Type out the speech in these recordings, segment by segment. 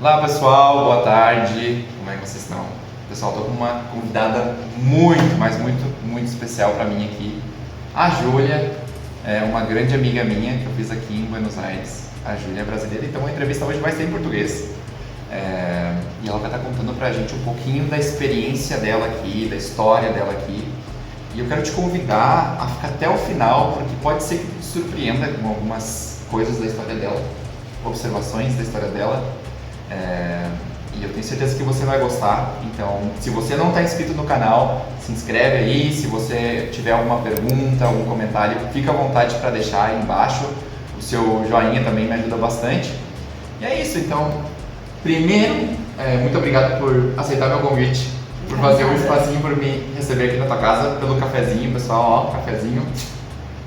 Olá pessoal, boa tarde, como é que vocês estão? Pessoal, estou com uma convidada muito especial para mim aqui. A Júlia é uma grande amiga minha que eu fiz aqui em Buenos Aires. A Júlia é brasileira, então a entrevista hoje vai ser em português. E ela vai estar contando pra gente um pouquinho da experiência dela aqui, da história dela aqui. E eu quero te convidar a ficar até o final, porque pode ser que te surpreenda com algumas coisas da história dela, observações da história dela. E eu tenho certeza que você vai gostar. Então, se você não está inscrito no canal, se inscreve aí. Se você tiver alguma pergunta, algum comentário, fica à vontade para deixar aí embaixo. O seu joinha também me ajuda bastante. E é isso, então. Primeiro, muito obrigado por aceitar meu convite, por fazer um espacinho por me receber aqui na tua casa, pelo cafezinho, pessoal, ó, cafezinho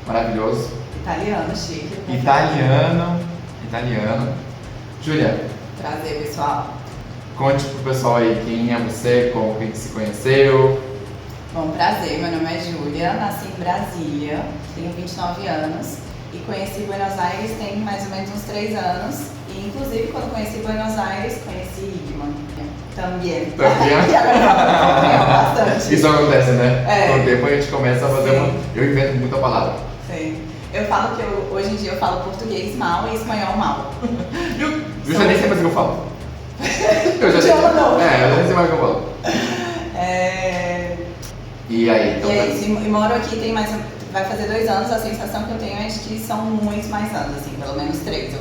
maravilhoso. Italiano, chique. Italiano. Júlia. Prazer, pessoal. Conte pro pessoal aí quem é você, como que a gente se conheceu. Bom, prazer, meu nome é Júlia, nasci em Brasília, tenho 29 anos e conheci Buenos Aires tem mais ou menos uns 3 anos. E inclusive quando conheci Buenos Aires, conheci Igman também. Bastante. Isso acontece, né? Com o tempo a gente começa a fazer Eu invento muita palavra. Sim. Eu falo que hoje em dia eu falo português mal e espanhol mal. Eu já nem sei mais o que eu falo. Eu já nem sei mais o que eu falo. E aí, então. E é isso, e moro aqui vai fazer 2 anos, a sensação que eu tenho é de que são muitos mais anos, assim, pelo menos 3,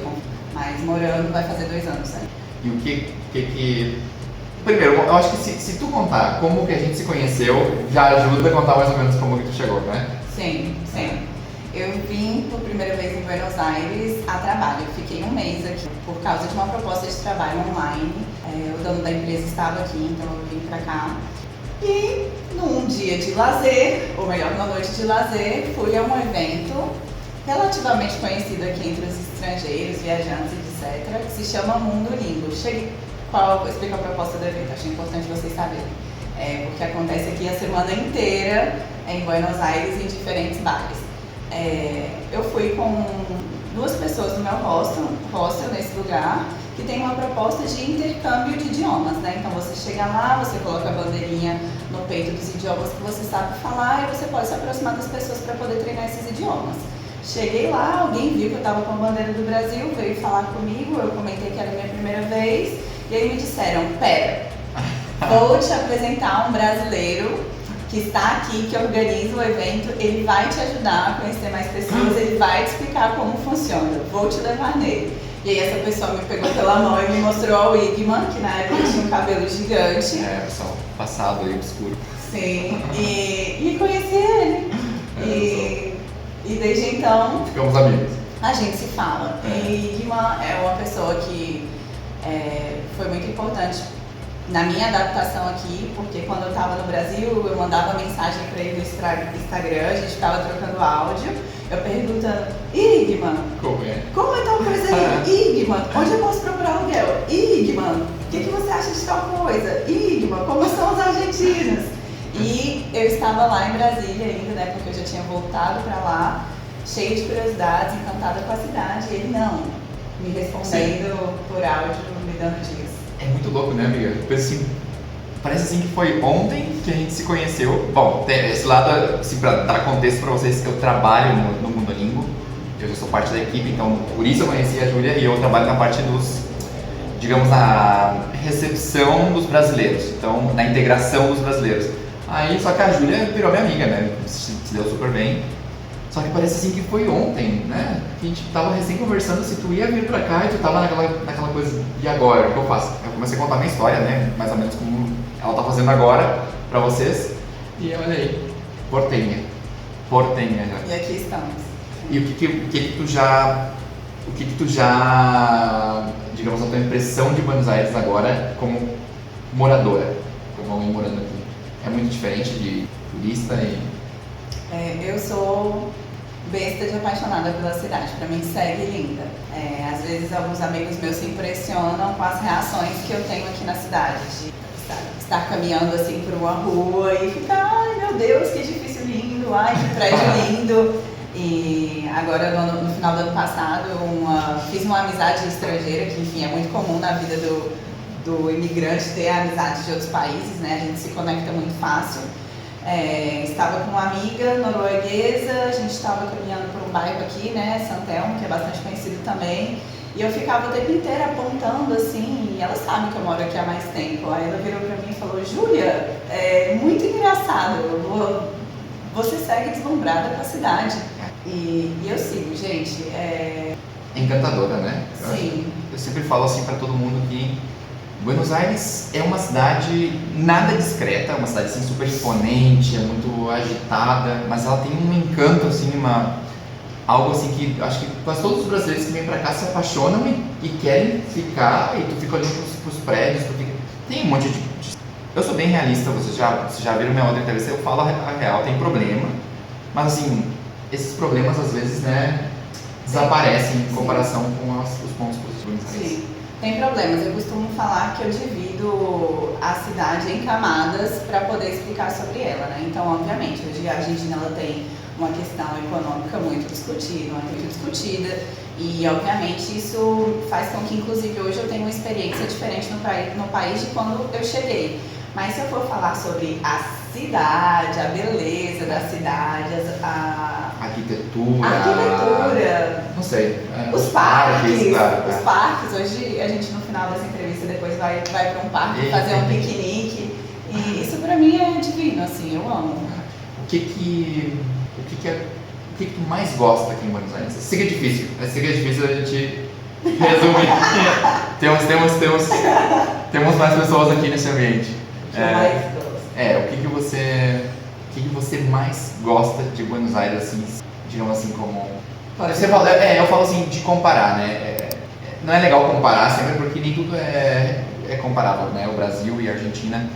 mas morando vai fazer 2 anos, né? E o que... Primeiro, eu acho que se tu contar como que a gente se conheceu, já ajuda a contar mais ou menos como que tu chegou, né? Sim. Eu vim por primeira vez em Buenos Aires a trabalho. Eu fiquei um mês aqui por causa de uma proposta de trabalho online. O dono da empresa estava aqui, então eu vim pra cá. E num dia de lazer, ou melhor, numa noite de lazer, fui a um evento relativamente conhecido aqui entre os estrangeiros, viajantes, etc., que se chama Mundo Lindo. Vou explicar a proposta do evento, achei importante vocês saberem. Porque acontece aqui a semana inteira em Buenos Aires, em diferentes bares. Eu fui com 2 pessoas no meu hostel nesse lugar, que tem uma proposta de intercâmbio de idiomas, né? Então você chega lá, você coloca a bandeirinha no peito dos idiomas que você sabe falar e você pode se aproximar das pessoas para poder treinar esses idiomas. Cheguei lá, alguém viu que eu estava com a bandeira do Brasil, veio falar comigo, eu comentei que era a minha primeira vez, e aí me disseram, pera, vou te apresentar um brasileiro que está aqui, que organiza o evento, ele vai te ajudar a conhecer mais pessoas, ele vai te explicar como funciona, vou te levar nele. E aí essa pessoa me pegou pela mão e me mostrou ao Igman, que na época tinha um cabelo gigante. Pessoal, passado aí, obscuro. Sim, e conheci ele. E desde então... Ficamos amigos. A gente se fala. E Igman é uma pessoa que foi muito importante na minha adaptação aqui, porque quando eu estava no Brasil, eu mandava mensagem para ele no Instagram, a gente ficava trocando áudio, eu perguntando, Igman, como é tal coisa aí? Igman, onde eu posso procurar aluguel? Igman, o que você acha de tal coisa? Igman, como são os argentinos? E eu estava lá em Brasília ainda, né, porque eu já tinha voltado para lá, cheio de curiosidades, encantada com a cidade, e ele não, me respondendo por áudio, me dando dicas. É muito louco, né, amiga? Parece assim que foi ontem que a gente se conheceu. Bom, tem esse lado, assim, pra dar contexto pra vocês, eu trabalho no Mundo Lingo, eu já sou parte da equipe, então por isso eu conheci a Júlia e eu trabalho na parte digamos, na recepção dos brasileiros, então na integração dos brasileiros. Aí, só que a Júlia virou minha amiga, né? Se deu super bem. Só que parece assim que foi ontem, né? Que a gente tava recém conversando se tu ia vir pra cá e tu tava naquela coisa, e agora? O que eu faço? Eu comecei a contar minha história, né? Mais ou menos como ela tá fazendo agora pra vocês. E olha aí, portenha já. E aqui estamos. E o que tu já, digamos, a tua impressão de Buenos Aires agora como moradora, como alguém morando aqui? É muito diferente de turista e... Eu sou besta de apaixonada pela cidade, pra mim segue linda. Às vezes alguns amigos meus se impressionam com as reações que eu tenho aqui na cidade, de estar caminhando assim por uma rua e ficar, ai meu Deus, que edifício lindo, ai que prédio lindo. E agora, no final do ano passado, fiz uma amizade estrangeira, que enfim é muito comum na vida do imigrante ter amizades de outros países, né? A gente se conecta muito fácil. Estava com uma amiga norueguesa, a gente estava caminhando por um bairro aqui, né, Santelmo, que é bastante conhecido também, e eu ficava o tempo inteiro apontando assim, e ela sabe que eu moro aqui há mais tempo. Aí ela virou pra mim e falou: Júlia, é muito engraçado, você segue deslumbrada com a cidade. E eu sigo, gente. Encantadora, né? Sim. Eu sempre falo assim para todo mundo que Buenos Aires é uma cidade nada discreta, uma cidade assim super exponente, é muito agitada, mas ela tem um encanto assim, algo assim que acho que quase todos os brasileiros que vêm para cá se apaixonam e querem ficar, e tu fica olhando pros prédios, tem um monte de... Eu sou bem realista, vocês já viram minha outra entrevista, eu falo a real, tem problema, mas assim, esses problemas às vezes, né, desaparecem em comparação com os pontos positivos. Sim. Tem problemas, eu costumo falar que eu divido a cidade em camadas para poder explicar sobre ela, né? Então, obviamente, hoje a Argentina ela tem uma questão econômica muito discutida e, obviamente, isso faz com que, inclusive, hoje eu tenha uma experiência diferente no país de quando eu cheguei. Mas se eu for falar sobre a cidade, a beleza da cidade, a arquitetura, não sei, os parques, claro. Os parques. Hoje a gente no final dessa entrevista depois vai para um parque fazer um piquenique, e isso pra mim é divino, assim, eu amo. O que tu mais gosta aqui em Buenos Aires? Sei que é difícil a gente resumir. temos mais pessoas aqui nesse ambiente. O que você mais gosta de Buenos Aires, assim, digamos assim, como... Você fala, eu falo assim, de comparar, né? Não é legal comparar sempre, porque nem tudo é comparável, né? O Brasil e a Argentina.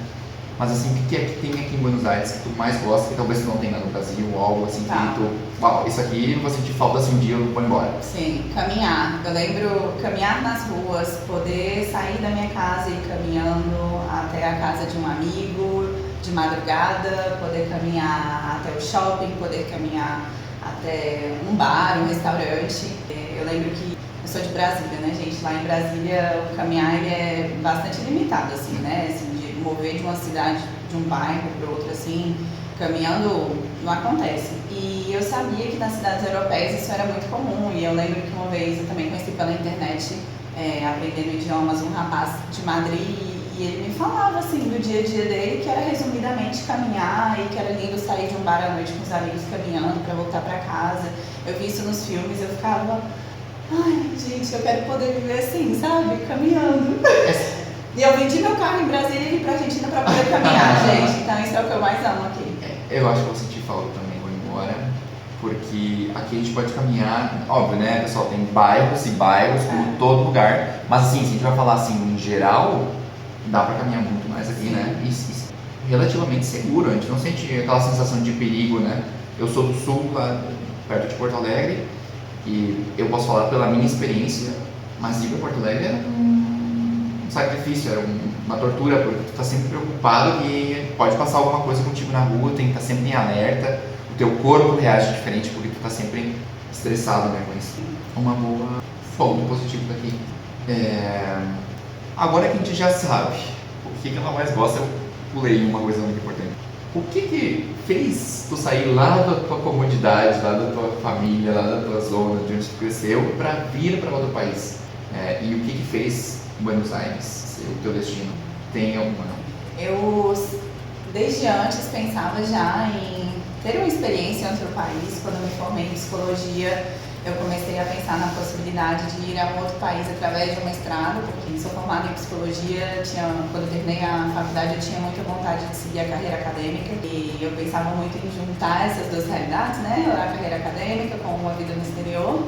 Mas assim, o que é que tem aqui em Buenos Aires que tu mais gosta, que talvez tu não tenha no Brasil, ou algo assim que tu... Uau, isso aqui eu vou sentir falta assim um dia, eu vou embora. Sim, caminhar. Eu lembro caminhar nas ruas, poder sair da minha casa e ir caminhando até a casa de um amigo, de madrugada, poder caminhar até o shopping, poder caminhar até um bar, um restaurante. Eu lembro que eu sou de Brasília, né, gente? Lá em Brasília o caminhar ele é bastante limitado, assim, né? Assim, de mover de uma cidade, de um bairro para outro, assim, caminhando não acontece. E eu sabia que nas cidades europeias isso era muito comum. E eu lembro que uma vez eu também conheci pela internet, aprendendo idiomas, um rapaz de Madrid. E ele me falava assim do dia a dia dele, que era resumidamente caminhar e que era lindo sair de um bar à noite com os amigos caminhando para voltar para casa. Eu vi isso nos filmes, eu ficava, ai gente, eu quero poder viver assim, sabe? Caminhando. E eu vendi meu carro em Brasília e vim pra Argentina para poder caminhar, gente. Então isso é o que eu mais amo aqui. Eu acho que vou sentir falta também, vou embora. Porque aqui a gente pode caminhar, óbvio, né, pessoal, tem bairros e bairros por todo lugar. Mas assim, se a gente vai falar assim, em geral, dá pra caminhar muito mais aqui, né? E relativamente seguro, a gente não sente aquela sensação de perigo, né? Eu sou do sul, lá perto de Porto Alegre, e eu posso falar pela minha experiência, mas ir pra Porto Alegre era um sacrifício, era uma tortura, porque tu tá sempre preocupado que pode passar alguma coisa contigo na rua, tem que estar sempre em alerta, o teu corpo reage diferente porque tu tá sempre estressado, né, com isso. Uma boa ponto positivo daqui. Agora que a gente já sabe o que ela mais gosta, eu pulei uma coisa muito importante. O que fez tu sair lá da tua comodidade, lá da tua família, lá da tua zona, de onde tu cresceu, para vir para outro país? E o que fez Buenos Aires ser o teu destino? Tem alguma? Eu, desde antes, pensava já em ter uma experiência em outro país. Quando eu me formei em psicologia, eu comecei a pensar na possibilidade de ir a um outro país através de um mestrado, porque sou formada em psicologia, quando eu terminei a faculdade eu tinha muita vontade de seguir a carreira acadêmica e eu pensava muito em juntar essas duas realidades, né, a carreira acadêmica com uma vida no exterior,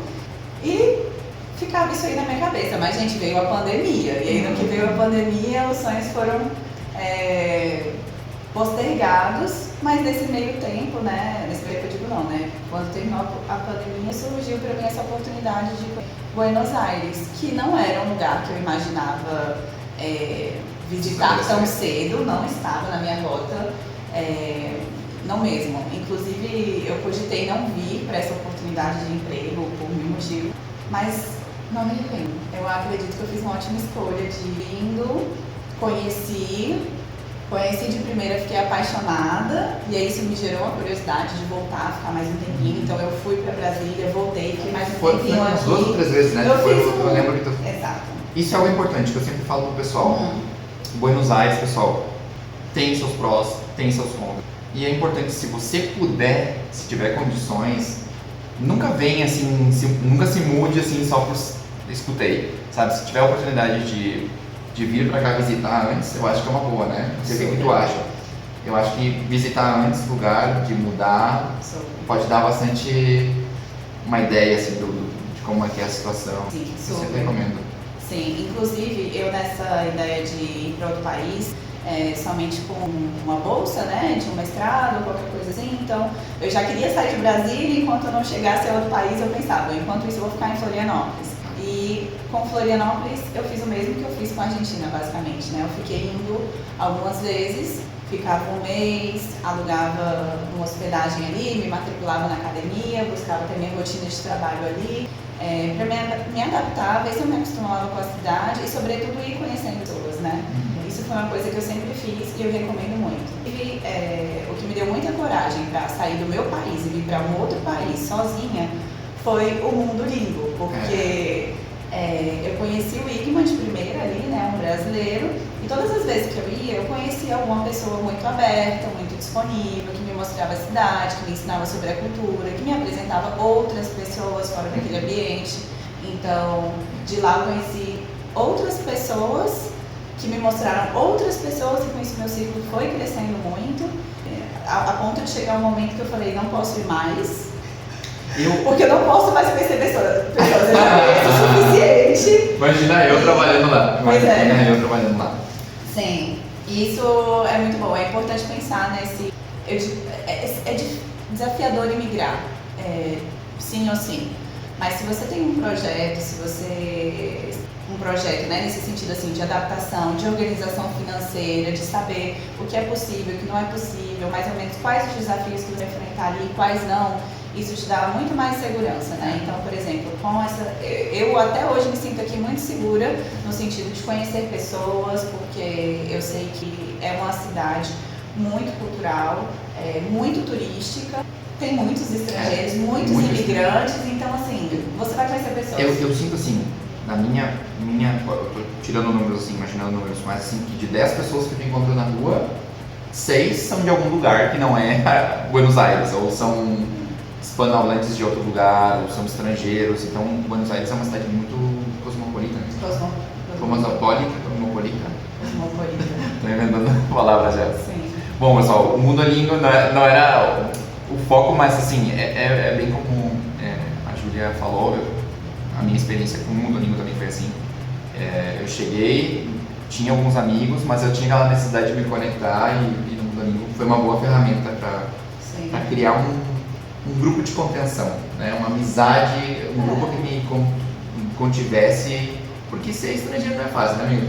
e ficava isso aí na minha cabeça. Mas, gente, veio a pandemia, e aí no que veio a pandemia os sonhos foram postergados, mas nesse meio tempo, né, nesse meio tempo eu digo não, né, quando terminou a pandemia surgiu para mim essa oportunidade de Buenos Aires, que não era um lugar que eu imaginava visitar tão cedo, não estava na minha rota, não mesmo. Inclusive eu cogitei não vir para essa oportunidade de emprego por mil motivos, mas não me arrependo. Eu acredito que eu fiz uma ótima escolha de indo, conheci de primeira, fiquei apaixonada, e aí isso me gerou uma curiosidade de voltar, ficar mais um tempinho. Então eu fui para Brasília, voltei, fiquei mais um tempinho Foi umas aqui. 2 ou 3 vezes, né? Eu lembro que tu... Exato. Isso é algo importante que eu sempre falo pro pessoal. Buenos Aires, pessoal, tem seus prós, tem seus contras. E é importante, se você puder, se tiver condições, nunca venha assim, nunca se mude assim só por escutei, sabe? Se tiver a oportunidade de vir pra cá visitar antes, eu acho que é uma boa, né? Não sei o que tu acha. Eu acho que visitar antes o lugar, de mudar, pode dar bastante uma ideia assim, de como é que é a situação. Sim, eu sempre recomendo. Sim, inclusive eu nessa ideia de ir para outro país, somente com uma bolsa, né, de um mestrado ou qualquer coisa assim, então eu já queria sair de Brasília. Enquanto eu não chegasse a outro país, eu pensava, enquanto isso eu vou ficar em Florianópolis. E com Florianópolis eu fiz o mesmo que eu fiz com a Argentina, basicamente, né? Eu fiquei indo algumas vezes, ficava um mês, alugava uma hospedagem ali, me matriculava na academia, buscava ter minha rotina de trabalho ali, para me adaptar, ver se eu me acostumava com a cidade e, sobretudo, ir conhecendo pessoas, né? Isso foi uma coisa que eu sempre fiz e eu recomendo muito. E o que me deu muita coragem para sair do meu país e vir para um outro país sozinha foi o mundo língua, porque eu conheci o Igman de primeira ali, né, um brasileiro, e todas as vezes que eu ia, eu conhecia alguma pessoa muito aberta, muito disponível, que me mostrava a cidade, que me ensinava sobre a cultura, que me apresentava outras pessoas fora daquele ambiente. Então, de lá eu conheci outras pessoas que me mostraram outras pessoas, e com isso meu círculo foi crescendo muito, a ponto de chegar um momento que eu falei, não posso ir mais, porque eu não posso mais perceber pessoas, eu já conheço o suficiente. Imagina eu trabalhando lá. Pois é. Eu trabalhando lá. Sim, isso é muito bom. É importante pensar nesse... É desafiador imigrar, sim ou sim. Mas se você tem um projeto, um projeto, né, nesse sentido assim, de adaptação, de organização financeira, de saber o que é possível, o que não é possível, mais ou menos quais os desafios que você vai enfrentar ali e quais não, isso te dá muito mais segurança, né? Então, por exemplo, eu até hoje me sinto aqui muito segura no sentido de conhecer pessoas, porque eu sei que é uma cidade muito cultural, muito turística, tem muitos estrangeiros, muitos imigrantes, então assim, você vai conhecer pessoas. Eu sinto assim, na minha, eu tô tirando números assim, imaginando números, mas assim, que de 10 pessoas que eu encontro na rua, 6 são de algum lugar que não é Buenos Aires, ou são hispanohablantes de outro lugar, ou são estrangeiros. Então, Buenos Aires é uma cidade muito cosmopolita. Cosmopolita. Estou inventando palavras já. Sim. Bom, pessoal, o Mundolingo não era o foco, mas assim, é bem como a Júlia falou, a minha experiência com o Mundolingo também foi assim. Eu cheguei, tinha alguns amigos, mas eu tinha aquela necessidade de me conectar e no Mundolingo foi uma boa ferramenta para criar um grupo de contenção, né? Uma amizade, um grupo que me contivesse, porque ser estrangeiro não é fácil, né, amigo?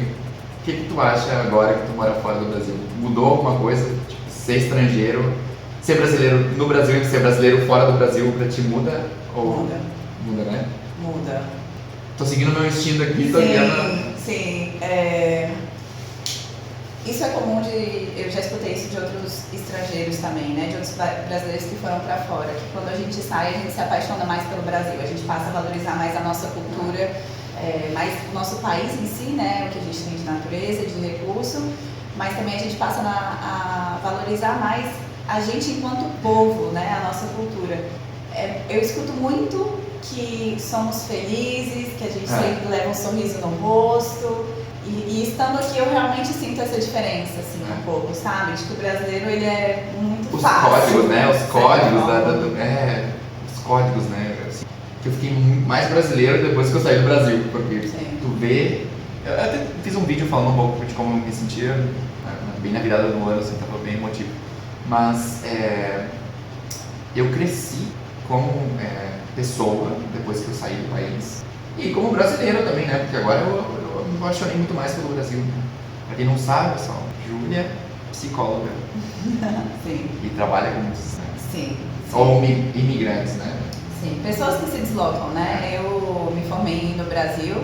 O que tu acha agora que tu mora fora do Brasil? Mudou alguma coisa? Tipo, ser estrangeiro, ser brasileiro no Brasil e ser brasileiro fora do Brasil pra ti muda? Muda. Muda, né? Muda. Tô seguindo meu instinto aqui, tô vendo. Sim. Isso é comum eu já escutei isso de outros estrangeiros também, né? De outros brasileiros que foram para fora, que quando a gente sai, a gente se apaixona mais pelo Brasil, a gente passa a valorizar mais a nossa cultura, mais o nosso país em si, né? O que a gente tem de natureza, de recurso, mas também a gente passa a valorizar mais a gente enquanto povo, né? A nossa cultura. Eu escuto muito que somos felizes, que a gente sempre leva um sorriso no rosto. E estando aqui eu realmente sinto essa diferença, assim, um pouco, sabe? De que o brasileiro, ele é muito fácil. Os códigos, né? Os códigos os códigos, né? Assim, que eu fiquei mais brasileiro depois que eu saí do Brasil, porque tu vê... Eu até fiz um vídeo falando um pouco de como eu me sentia, bem na virada do ano, assim, tava bem emotivo. Mas eu cresci como pessoa depois que eu saí do país. E como brasileiro também, né? Porque agora eu me apaixonei muito mais pelo Brasil. Pra quem não sabe, pessoal, Júlia, psicóloga. Sim. E trabalha com muitos, né? Sim. Ou imigrantes, né? Sim, pessoas que se deslocam, né? Eu me formei no Brasil,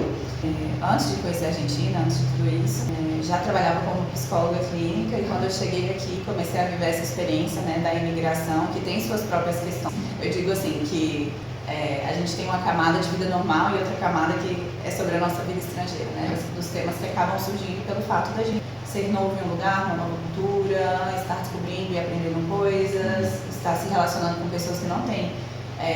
antes de conhecer a Argentina, antes de tudo isso. Já trabalhava como psicóloga clínica e quando eu cheguei aqui comecei a viver essa experiência, né, da imigração, que tem suas próprias questões. Eu digo assim, que a gente tem uma camada de vida normal e outra camada que é sobre a nossa vida estrangeira, né? Dos temas que acabam surgindo pelo fato da gente ser novo em um lugar, uma nova cultura, estar descobrindo e aprendendo coisas, estar se relacionando com pessoas que não têm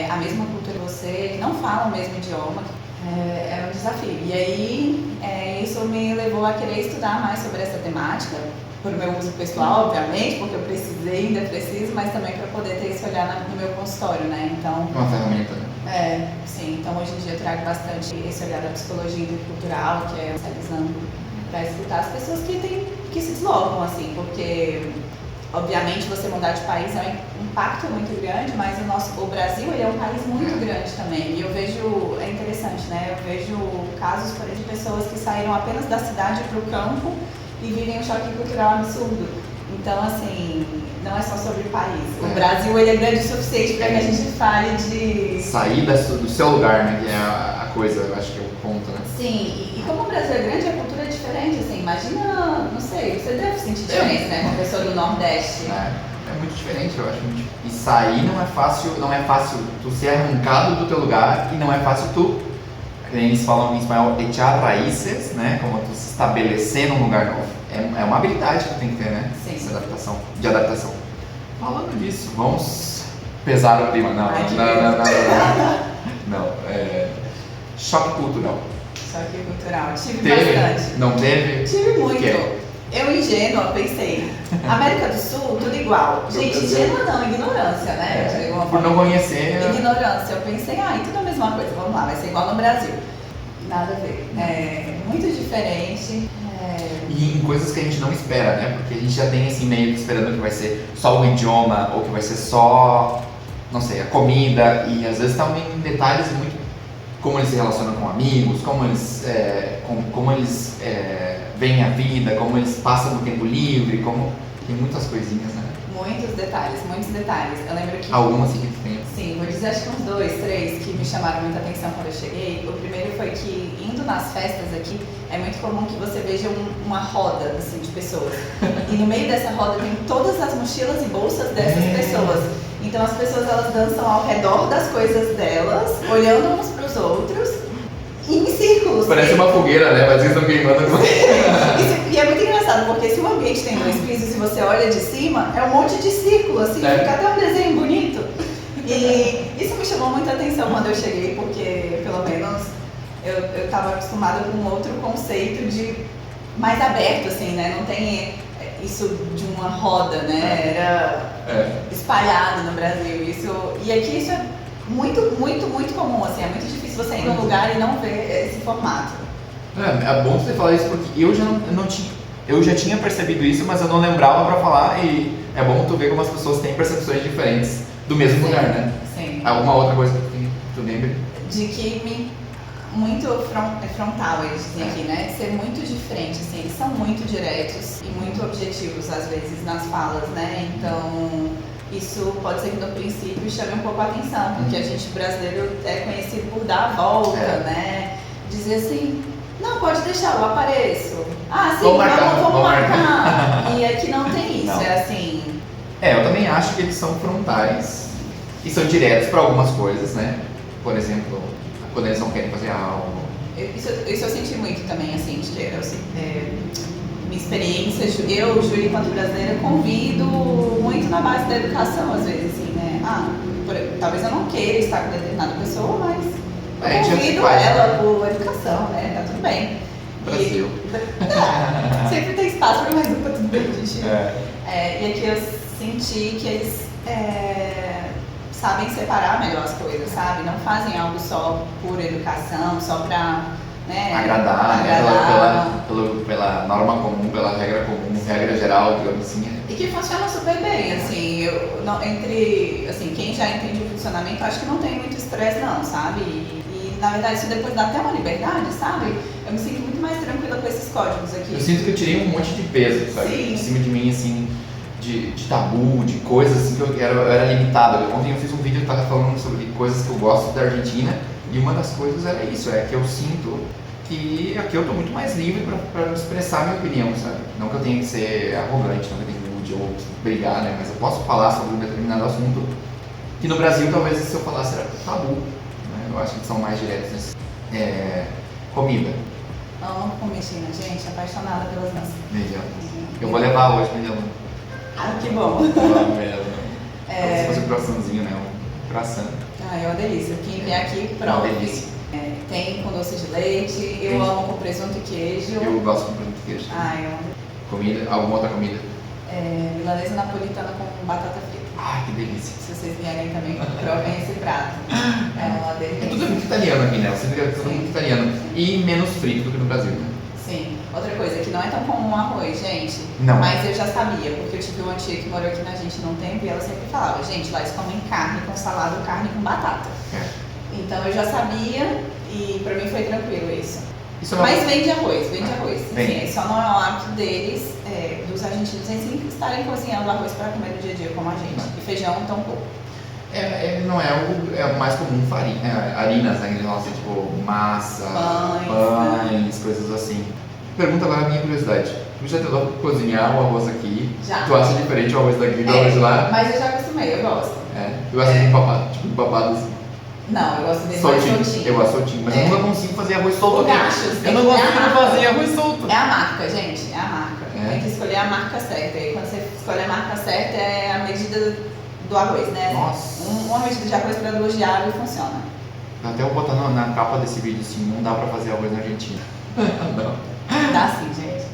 a mesma cultura que você, que não falam o mesmo idioma. É um desafio. E aí, isso me levou a querer estudar mais sobre essa temática, por meu uso pessoal, obviamente, porque eu precisei, ainda preciso, mas também para poder ter esse olhar no meu consultório, né? Então, uma ferramenta, né? Sim. Então, hoje em dia eu trago bastante esse olhar da psicologia cultural, que é especializando para escutar as pessoas que se deslocam, assim, porque obviamente você mudar de país é um impacto muito grande, mas o Brasil ele é um país muito grande também. E eu vejo, é interessante, né? Eu vejo casos, por exemplo, de pessoas que saíram apenas da cidade para o campo e vivem um choque cultural absurdo. Então, assim, não é só sobre o país. O Brasil ele é grande o suficiente para que a gente fale de... Sair do seu lugar, né? Que é a coisa, eu acho que é o ponto, né? Sim, e como o Brasil é grande, a cultura é diferente, assim. Imagina, não sei, você deve sentir diferença, né? Com a pessoa do Nordeste. É muito diferente, eu acho muito diferente. E sair não é fácil tu ser arrancado do teu lugar e não é fácil tu, eles falam em espanhol, echar raíces, né? Como tu se estabelecer num lugar novo. É uma habilidade que tu tem que ter, né? Sim. Essa adaptação. Falando disso, vamos pesar o clima. Não. Choque cultural. Choque cultural. Tive Teve? bastante. Não teve? Tive muito. Que? Eu, ingênua, pensei, América do Sul, tudo igual. Gente, ingênua não, ignorância, né? Por não conhecer. Ignorância. Eu pensei, tudo a mesma coisa, vamos lá, vai ser igual no Brasil. Nada a ver. Muito diferente. E em coisas que a gente não espera, né? Porque a gente já tem assim meio que esperando que vai ser só o idioma ou que vai ser só, não sei, a comida. E às vezes estão em detalhes muito como eles se relacionam com amigos, como eles veem a vida, como eles passam o tempo livre, como tem muitas coisinhas, né? Muitos detalhes. Eu lembro que... Algumas assim que tu tem? Sim, vou dizer acho que uns 2, 3 que me chamaram muita atenção quando eu cheguei. O primeiro foi que, indo nas festas aqui, é muito comum que você veja uma roda, assim, de pessoas. E no meio dessa roda tem todas as mochilas e bolsas dessas pessoas. Então as pessoas, elas dançam ao redor das coisas delas, olhando uns para os outros, em círculos. Parece uma fogueira, né? Mas eles estão queimando alguma coisa. E é muito engraçado, porque se o ambiente tem 2 pisos e você olha de cima, é um monte de círculo, assim, fica até um desenho bonito. E isso me chamou muita atenção quando eu cheguei, porque pelo menos eu estava acostumada com outro conceito de mais aberto, assim, né? Não tem isso de uma roda, né? Era espalhado no Brasil. E aqui isso é muito, muito, muito comum, assim. É muito difícil você ir num lugar e não ver esse formato. É bom você falar isso porque eu já tinha percebido isso, mas eu não lembrava pra falar e é bom tu ver como as pessoas têm percepções diferentes do mesmo lugar, né? Sim. Alguma outra coisa que tu lembra? De que muito frontal, eles dizem aqui, né? De ser muito diferente, assim, eles são muito diretos e muito objetivos, às vezes, nas falas, né? Então, isso pode ser que no princípio chame um pouco a atenção, porque a gente brasileiro é conhecido por dar a volta, né? Dizer assim, não, pode deixar, eu apareço. Sim, vamos marcar. E aqui não tem isso, é assim... eu também acho que eles são frontais e são diretos para algumas coisas, né? Por exemplo, quando eles não querem fazer algo. Isso eu senti muito também, assim, minha experiência, eu, Júlia, enquanto brasileira, convido muito na base da educação, às vezes, assim, né? Talvez eu não queira estar com determinada pessoa, mas eu convido ela por educação, né? Tá tudo bem. Brasil. Sempre tem espaço para mais um, tá tudo bem, gente. E aqui eu senti que eles sabem separar melhor as coisas, sabe? Não fazem algo só por educação, só pra agradar. Pela norma comum, pela regra comum, regra geral, digamos assim. E que funciona super bem, assim, quem já entende o funcionamento, acho que não tem muito estresse não, sabe? E na verdade isso depois dá até uma liberdade, sabe? Eu me sinto muito mais tranquila com esses códigos aqui. Eu sinto que eu tirei um monte de peso, sabe? Sim. Em cima de mim, assim, de tabu, de coisas assim que eu era limitado. Ontem eu fiz um vídeo que estava falando sobre coisas que eu gosto da Argentina e uma das coisas era isso, é que eu sinto que aqui eu estou muito mais livre para expressar minha opinião, sabe? Não que eu tenha que ser arrogante, não que eu tenha que ou brigar, né? Mas eu posso falar sobre um determinado assunto que no Brasil talvez se eu falasse era tabu, né? Eu acho que são mais diretos nesse. Comida. Amo comidinha, gente, apaixonada pelas massas. Mediana. Eu vou levar hoje, mediana. Ah, que bom. Se fosse um croissantzinho, né? Um croissant. Ah, é uma delícia. Quem vier aqui, prova. É uma delícia. Tem com doce de leite, eu amo com presunto e queijo. Eu gosto com presunto e queijo. Ah, eu amo. Comida? Alguma outra comida? Milanesa napolitana com batata frita. Ai, que delícia. Se vocês vierem também, provem esse prato. É uma delícia. É tudo muito italiano aqui, né? Você vê tudo muito italiano. E menos frito do que no Brasil, né? Sim. Outra coisa, que não é tão comum arroz, gente. Não. Mas eu já sabia, porque eu tive uma tia que morou aqui na Argentina um tempo e ela sempre falava, gente, lá eles comem carne com salada ou carne com batata. Então eu já sabia e pra mim foi tranquilo isso. Mas vende arroz, vende arroz. Sim, só não é o hábito deles, dos argentinos em si, estarem cozinhando arroz para comer no dia a dia como a gente. E feijão tão pouco. Não é o mais comum farinha, harinas, né? Nossa, tipo massa, pães, coisas assim. Pergunta agora a minha curiosidade. Tu já tentou cozinhar o arroz aqui? Já. Tu acha diferente o arroz daqui do arroz de lá? Mas eu já acostumei, eu gosto. Tu gosta de empapado? Tipo empapado assim? Não, eu gosto dele mais soltinho. Eu gosto soltinho, mas eu nunca consigo fazer arroz solto aqui. Gachos, eu não consigo fazer arroz solto. É a marca, gente, é a marca. Tem que escolher a marca certa. E quando você escolhe a marca certa, é a medida do arroz, né? Nossa. Uma medida de arroz para 2 de água e funciona. Até eu botar na capa desse vídeo assim, não dá pra fazer arroz na Argentina. Não. Dá sim, gente.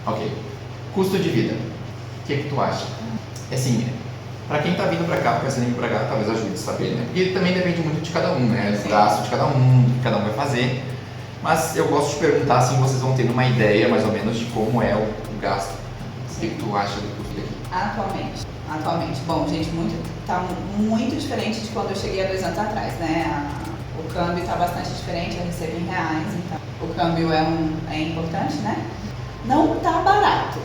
Ok. Custo de vida. O que tu acha? Assim, pra quem tá vindo pra cá, pensando em vir pra cá, talvez ajude a saber, né? Porque também depende muito de cada um, né? Do gasto de cada um, do que cada um vai fazer. Mas eu gosto de perguntar, assim, vocês vão tendo uma ideia, mais ou menos, de como é o gasto. O que tu acha do custo daqui? Atualmente. Bom, gente, tá muito diferente de quando eu cheguei há 2 anos atrás, né? O câmbio está bastante diferente, eu recebo em reais, então o câmbio é importante, né? Não tá barato,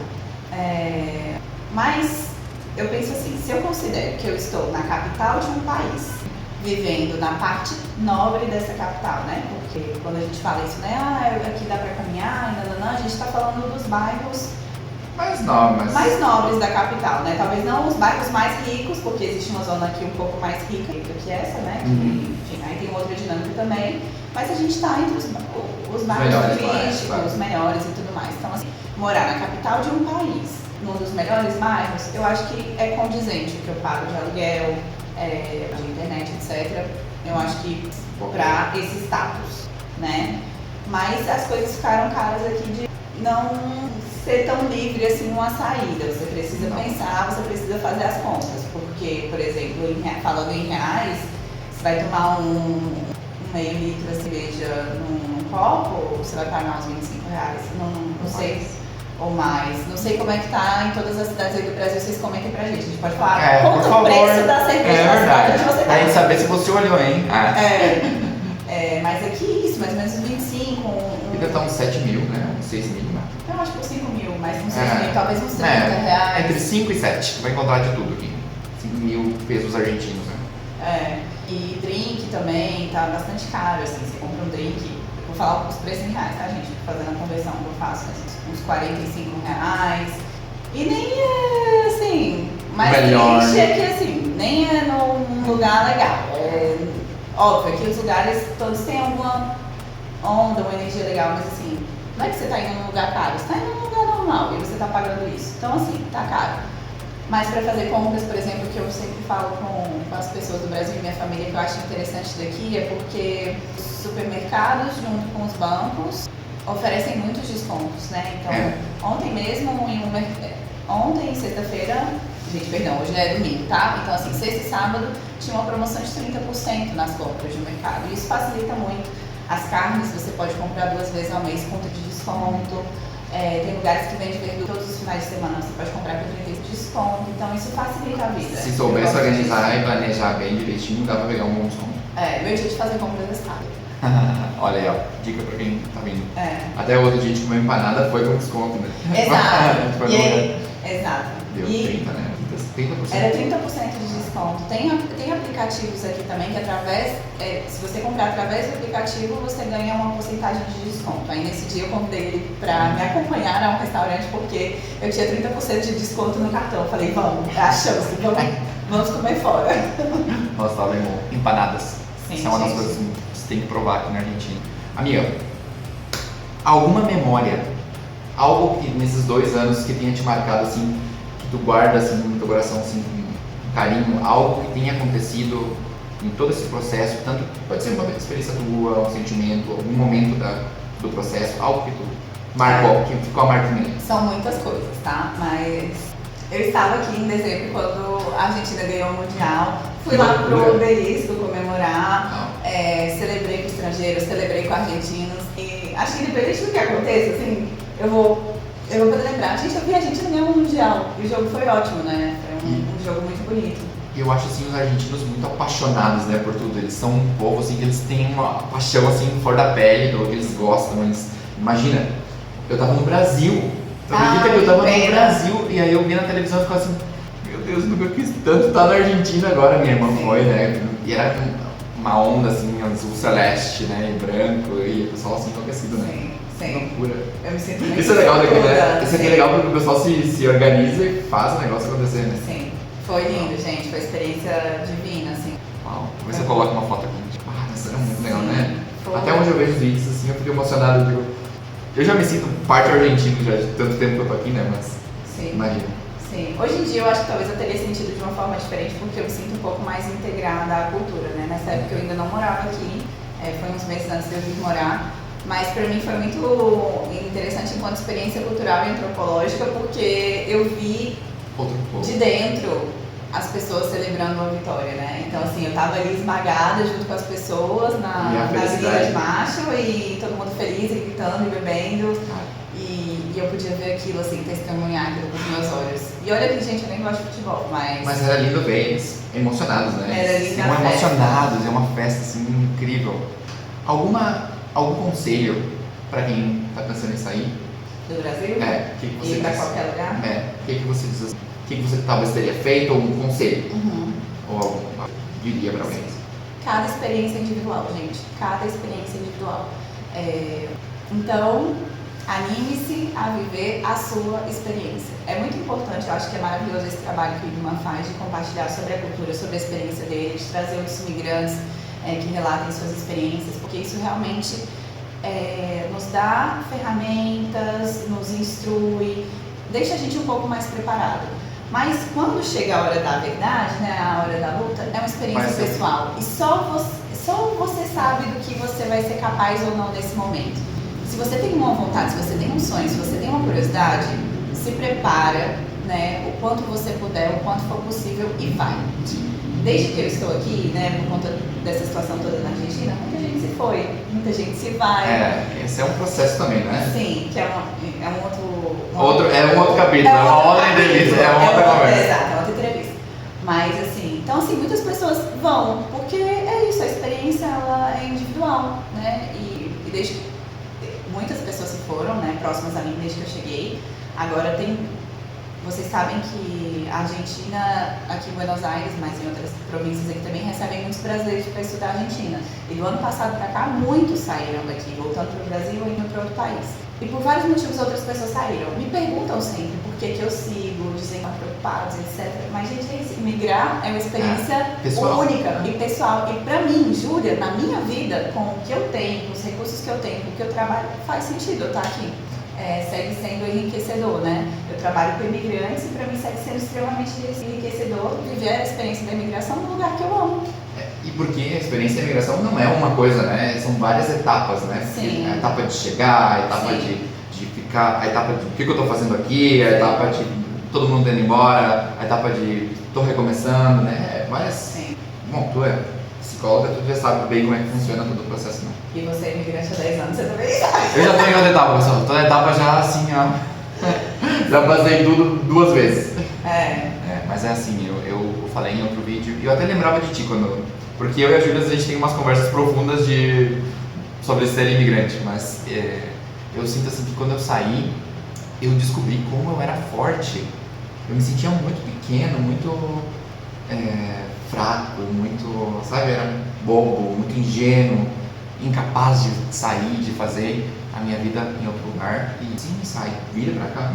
mas eu penso assim, se eu considero que eu estou na capital de um país, vivendo na parte nobre dessa capital, né? Porque quando a gente fala isso, né? Aqui dá para caminhar, a gente está falando dos bairros mais nobres da capital, né? Talvez não os bairros mais ricos, porque existe uma zona aqui um pouco mais rica que essa, né? Enfim, aí tem outra dinâmica também. Mas a gente está entre os bairros turísticos, os melhores e tudo mais. Então, assim, morar na capital de um país, num dos melhores bairros, eu acho que é condizente o que eu pago de aluguel, de internet, etc. Eu acho que para esse status, né? Mas as coisas ficaram caras aqui de não ser tão livre assim uma saída. Você precisa pensar, você precisa fazer as contas. Porque, por exemplo, falando em reais, você vai tomar um meio litro de cerveja num copo, você vai pagar uns R$25. Não sei. Ou mais. Não sei como é que tá em todas as cidades aí do Brasil, vocês comentem pra gente. A gente pode falar quanto o preço da cerveja na cidade onde você tá. Pra gente saber se você olhou, hein? Mas aqui isso, mais ou menos uns 25. Deve estar uns 7 mil, né? Uns 6 mil, né? Eu acho que uns 5 mil, mas uns 6 mil, talvez uns 30 reais. Entre 5 e 7, tu vai encontrar de tudo aqui. 5 mil pesos argentinos, né? E drink também tá bastante caro, assim, você compra um drink, vou falar os preços em reais, tá, gente? Fazendo a conversão que eu faço, uns R$45. E nem é, assim, mais triste é que, assim, nem é num lugar legal. Óbvio que os lugares todos têm alguma onda, uma energia legal, mas assim, não é que você tá indo num lugar caro, você tá indo num lugar normal e você tá pagando isso. Então, assim, tá caro. Mas para fazer compras, por exemplo, que eu sempre falo com as pessoas do Brasil e minha família, que eu acho interessante daqui, é porque os supermercados, junto com os bancos, oferecem muitos descontos, né? Então, ontem, sexta-feira, hoje é domingo, tá? Então, assim, sexta e sábado tinha uma promoção de 30% nas compras do mercado. E isso facilita muito. As carnes você pode comprar 2 vezes ao mês com conta de desconto. Tem lugares que vendem verdura todos os finais de semana, você pode comprar com 30% de desconto. Então, isso facilita a vida. Se soubesse organizar e planejar bem direitinho, dá pra pegar um bom desconto. Meu jeito de fazer compras é sábado. Olha aí, ó, dica pra quem tá vindo. É. Até o outro dia a gente comeu empanada, foi com desconto, né? Exato. Foi E no- aí, exato. Deu E 30, né? 30%. era 30% de desconto. Tem aplicativos aqui também que se você comprar através do aplicativo, você ganha uma porcentagem de desconto. Aí nesse dia eu convidei ele para me acompanhar a um restaurante porque eu tinha 30% de desconto no cartão. Eu falei, vamos, é a chance, vamos comer fora. Nossa, tava bem bom. Empanadas. Sim, Isso é uma das gente. coisas que você tem que provar aqui na Argentina. Amiga, alguma memória, algo que nesses 2 anos que tenha te marcado assim, que tu guarda assim no teu coração assim, com carinho, algo que tenha acontecido em todo esse processo, tanto pode ser uma experiência tua, um sentimento, algum momento do processo, algo que tu marcou, que ficou a marca em mim. São muitas coisas, tá? Mas eu estava aqui em dezembro quando a Argentina ganhou o Mundial. Fui lá pro Obelisco comemorar, celebrei com estrangeiros, celebrei com argentinos. E acho que independente do que aconteça, assim, eu vou poder lembrar. Gente, eu vi a Argentina ganhar o Mundial e o jogo foi ótimo, né? Foi um jogo muito bonito. Eu acho assim os argentinos muito apaixonados, né, por tudo. Eles são um povo assim que eles têm uma paixão assim fora da pele, do que eles gostam. Imagina, eu tava no Brasil. Tu acredita que eu tava no Brasil e aí eu vi na televisão e ficava assim, meu Deus, nunca quis tanto estar na Argentina agora. Minha irmã foi, né? E era uma onda assim, azul celeste, né? E branco, e o pessoal assim enlouquecido, né? Sim, Que sim. loucura. Eu me sinto muito Isso é legal daqui, né? segura, Isso aqui é sim. legal porque o pessoal se organiza e faz o negócio acontecer, né? Sim, foi lindo, gente. Foi experiência divina, assim. Uau, vamos ver se eu coloco uma foto aqui. Tipo, isso era muito legal, né? Foi. Até onde eu vejo os vídeos assim, eu fico emocionado. Digo, eu já me sinto parte argentino já de tanto tempo que eu tô aqui, né? Mas Sim. imagina. Sim. Hoje em dia eu acho que talvez eu teria sentido de uma forma diferente porque eu me sinto um pouco mais integrada à cultura, né? Nessa época eu ainda não morava aqui, foi uns meses antes de eu vir morar, mas para mim foi muito interessante enquanto experiência cultural e antropológica porque eu vi Outro povo. de dentro as pessoas celebrando uma vitória, né? Então assim, eu tava ali esmagada junto com as pessoas E a na felicidade. Avenida de Macho e todo mundo feliz e gritando e bebendo. E eu podia ver aquilo, assim, testemunhar aquilo com os meus olhos. E olha que, gente, eu nem gosto de futebol, Mas era lindo ver eles emocionados, né? Era Eles linda ficam a festa. emocionados, é uma festa assim incrível. Algum conselho pra quem tá pensando em sair? do Brasil O que você e pra diz? qualquer lugar. O que você diz assim? O que você talvez teria feito ou um conselho? Uhum. Ou algo diria pra alguém? Cada experiência é individual, gente. Cada experiência é individual. Então, anime-se a viver a sua experiência. É muito importante, eu acho que é maravilhoso esse trabalho que o Igman faz de compartilhar sobre a cultura, sobre a experiência dele, de trazer outros imigrantes que relatem suas experiências, porque isso realmente nos dá ferramentas, nos instrui, deixa a gente um pouco mais preparado. Mas quando chega a hora da verdade, né, a hora da luta, é uma experiência pessoal. E só você sabe do que você vai ser capaz ou não nesse momento. Se você tem uma vontade, se você tem um sonho, se você tem uma curiosidade, se prepara, né, o quanto você puder, o quanto for possível e vai. Desde que eu estou aqui, né, por conta dessa situação toda na Argentina, muita gente se foi, muita gente se vai. Esse é um processo também, né? Sim, que é um outro capítulo, é uma outra entrevista, é uma outra conversa. Exato, é outra entrevista. Mas assim, então assim, muitas pessoas vão, porque é isso, a experiência ela é individual, né? E desde que muitas pessoas se foram, né, próximas a mim desde que eu cheguei. Agora vocês sabem que a Argentina, aqui em Buenos Aires, mas em outras províncias aqui também, recebem muitos brasileiros para estudar a Argentina. E do ano passado para cá, muitos saíram daqui, voltando para o Brasil ou indo para outro país. E por vários motivos outras pessoas saíram. Me perguntam sempre por que eu sigo, dizem que estão preocupados, etc. Mas, gente, é isso. Migrar é uma experiência única e pessoal. E para mim, Júlia, na minha vida, com o que eu tenho, com os recursos que eu tenho, com o que eu trabalho, faz sentido eu estar aqui. Segue sendo enriquecedor, né? Eu trabalho com imigrantes e para mim segue sendo extremamente enriquecedor viver a experiência da imigração no lugar que eu amo. E porque a experiência da imigração não é uma coisa, né? São várias etapas, né? Sim. A etapa de chegar, a etapa de ficar, a etapa de o que eu estou fazendo aqui, a etapa de todo mundo indo embora, a etapa de estou recomeçando, né? Várias. Sim. Bom, tu é psicóloga, tu já sabe bem como é que funciona todo o processo, né? E você é imigrante há 10 anos, você também sabe. Eu já estou em outra etapa, pessoal. Estou na etapa já assim, ó. Já passei tudo 2 vezes. Mas é assim, eu falei em outro vídeo, e eu até lembrava de ti quando. Porque eu e a Júlia, a gente tem umas conversas profundas de sobre ser imigrante, mas eu sinto assim que quando eu saí, eu descobri como eu era forte. Eu me sentia muito pequeno, muito fraco, muito, sabe, era bobo, muito ingênuo, incapaz de sair, de fazer a minha vida em outro lugar. E sim, sai, vira pra cá,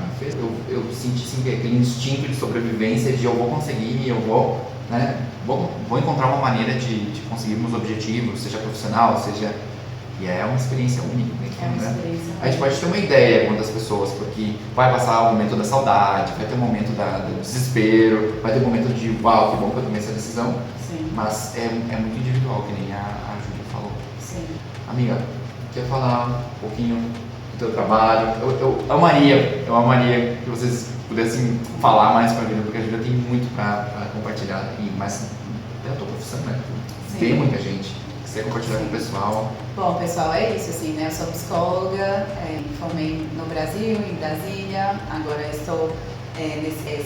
eu senti assim, aquele instinto de sobrevivência de eu vou conseguir, eu vou, né, vou encontrar uma maneira de conseguir meus objetivos, seja profissional, seja... E é uma experiência única, né? A gente pode ter uma ideia com outras pessoas, porque vai passar o momento da saudade, vai ter o momento do desespero, vai ter o momento de uau, que bom que eu tomei essa decisão. Sim. Mas é muito individual, que nem a Júlia falou. Sim. Amiga, quer falar um pouquinho do teu trabalho? Eu amaria que vocês pudessem falar mais com a Júlia, porque a Júlia tem muito para compartilhar, mas é a tua profissão, né? Tem muita gente. Você compartilhar com o pessoal? Bom, pessoal, é isso, assim, né? Eu sou psicóloga, formei no Brasil, em Brasília, agora estou,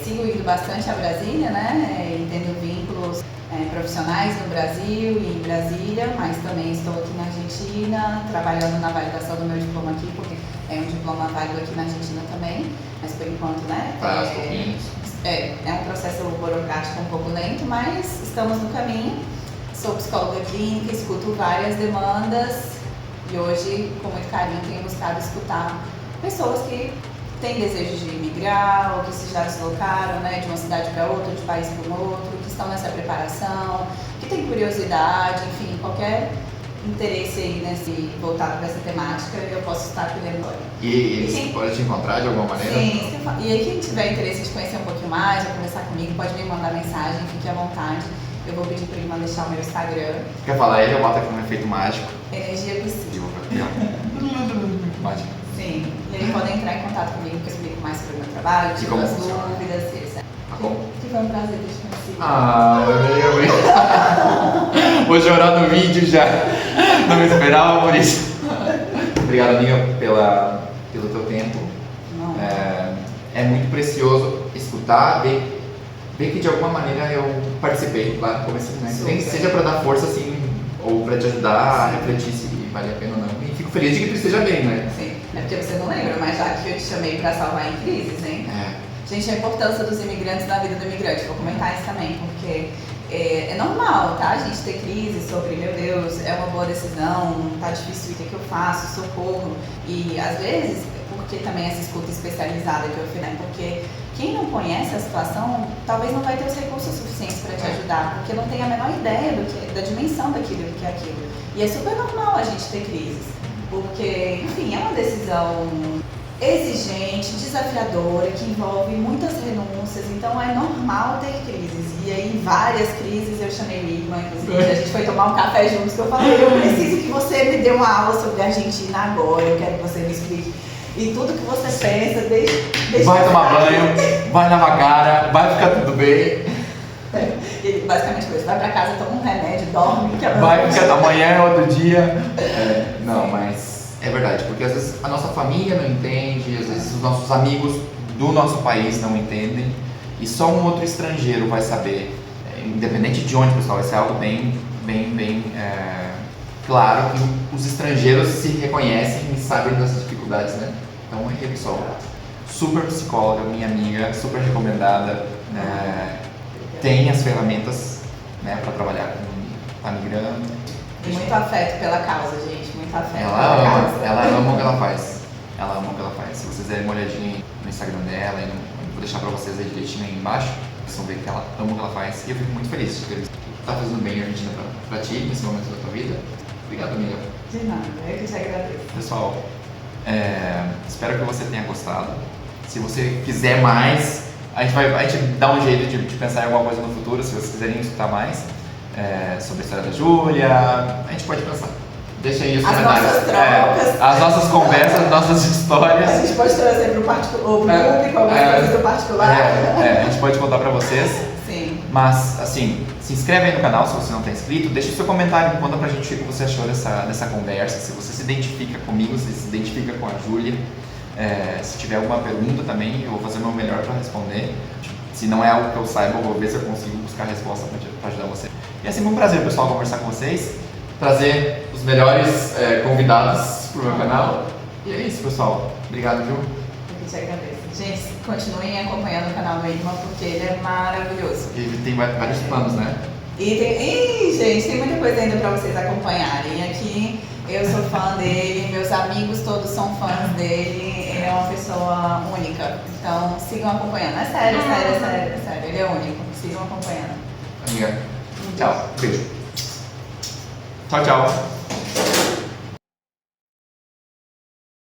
sigo indo bastante a Brasília, né? Tendo vínculos profissionais no Brasil e em Brasília, mas também estou aqui na Argentina, trabalhando na validação do meu diploma aqui, porque é um diploma válido aqui na Argentina também, mas por enquanto, né? É um processo burocrático um pouco lento, mas estamos no caminho. Sou psicóloga clínica, escuto várias demandas e hoje, com muito carinho, tenho buscado escutar pessoas que têm desejo de migrar ou que se já deslocaram, né, de uma cidade para outra, de um país para um outro, que estão nessa preparação, que têm curiosidade, enfim, qualquer interesse aí voltado para essa temática, eu posso estar colhendo agora. E eles podem te encontrar de alguma maneira? Sim, e aí quem tiver interesse de conhecer um pouquinho mais, ou conversar comigo, pode me mandar mensagem, fique à vontade. Eu vou pedir para ele deixar o meu Instagram. Quer falar ele? Eu boto aqui um efeito mágico. Energia possível. Mágico. Sim. E aí podem entrar em contato comigo, que eu explico mais sobre o meu trabalho, tiro as dúvidas, etc. Tá bom. Que foi um prazer te conhecer. Vou chorar no vídeo já. Não me esperava por isso. Obrigado, amiga, pelo teu tempo. É muito precioso escutar, ver que de alguma maneira eu participei lá no começo, né? Nem que seja para dar força, assim, ou para te ajudar a refletir se vale a pena ou não. E fico feliz de que tu esteja bem, né? Sim, é porque você não lembra, mas já que eu te chamei para salvar em crises, hein? Gente, a importância dos imigrantes na vida do imigrante, vou comentar isso também, porque é normal, tá, a gente ter crise sobre, meu Deus, é uma boa decisão, tá difícil, o que eu faço, socorro. E às vezes, porque também essa escuta especializada que eu fiz, né? Porque quem não conhece a situação, talvez não vai ter os recursos suficientes para te ajudar, porque não tem a menor ideia da dimensão daquilo que é aquilo. E é super normal a gente ter crises, porque, enfim, é uma decisão exigente, desafiadora, que envolve muitas renúncias, então é normal ter crises. E aí, várias crises, eu chamei o Igor, inclusive, a gente foi tomar um café juntos, que eu falei, eu preciso que você me dê uma aula sobre a Argentina agora, eu quero que você me explique. E tudo que você pensa, deixa vai tomar banho, vai lavar a cara, vai ficar tudo bem. E basicamente isso, vai pra casa, toma um remédio, dorme, que vai ficar amanhã, outro dia. Não, mas é verdade, porque às vezes a nossa família não entende, às vezes os nossos amigos do nosso país não entendem, e só um outro estrangeiro vai saber, independente de onde, pessoal, vai ser algo bem claro que os estrangeiros se reconhecem e sabem das dificuldades, né? Então é pessoal, super psicóloga, minha amiga, super recomendada, tem as ferramentas, né, para trabalhar com tá migrando. E muito afeto pela causa, gente, muito afeto ela ama o que ela faz, Se vocês derem uma olhadinha no Instagram dela, eu vou deixar para vocês aí direitinho aí embaixo, vocês vão ver que ela ama o que ela faz, e eu fico muito feliz de ter tá fazendo bem a Argentina pra ti, nesse momento da tua vida. Obrigado, amiga. De nada, eu que te agradeço. Pessoal, espero que você tenha gostado. Se você quiser mais, a gente dá um jeito de pensar em alguma coisa no futuro, se vocês quiserem escutar mais sobre a história da Júlia, a gente pode pensar. Deixa aí os comentários. Nossas trocas. As nossas conversas, nossas histórias. A gente pode trazer para o público algumas coisas do particular. A gente pode contar para vocês. Sim. Mas, assim, se inscreve aí no canal se você não está inscrito, deixa o seu comentário, conta pra gente o que você achou dessa conversa, se você se identifica comigo, se se identifica com a Júlia. Se tiver alguma pergunta também, eu vou fazer o meu melhor para responder. Se não é algo que eu saiba, eu vou ver se eu consigo buscar a resposta para ajudar você. E é sempre um prazer, pessoal, conversar com vocês. trazer os melhores convidados pro meu canal. E é isso, pessoal. Obrigado, viu? Eu que te agradeço. Gente, continuem acompanhando o canal do Irma, porque ele é maravilhoso. Ele tem vários planos, né? Gente, tem muita coisa ainda pra vocês acompanharem. Aqui eu sou fã dele, meus amigos todos são fãs dele, ele é uma pessoa única. Então sigam acompanhando. É sério, ele é único. Sigam acompanhando. Amiga, tchau. Beijo. Tchau, tchau.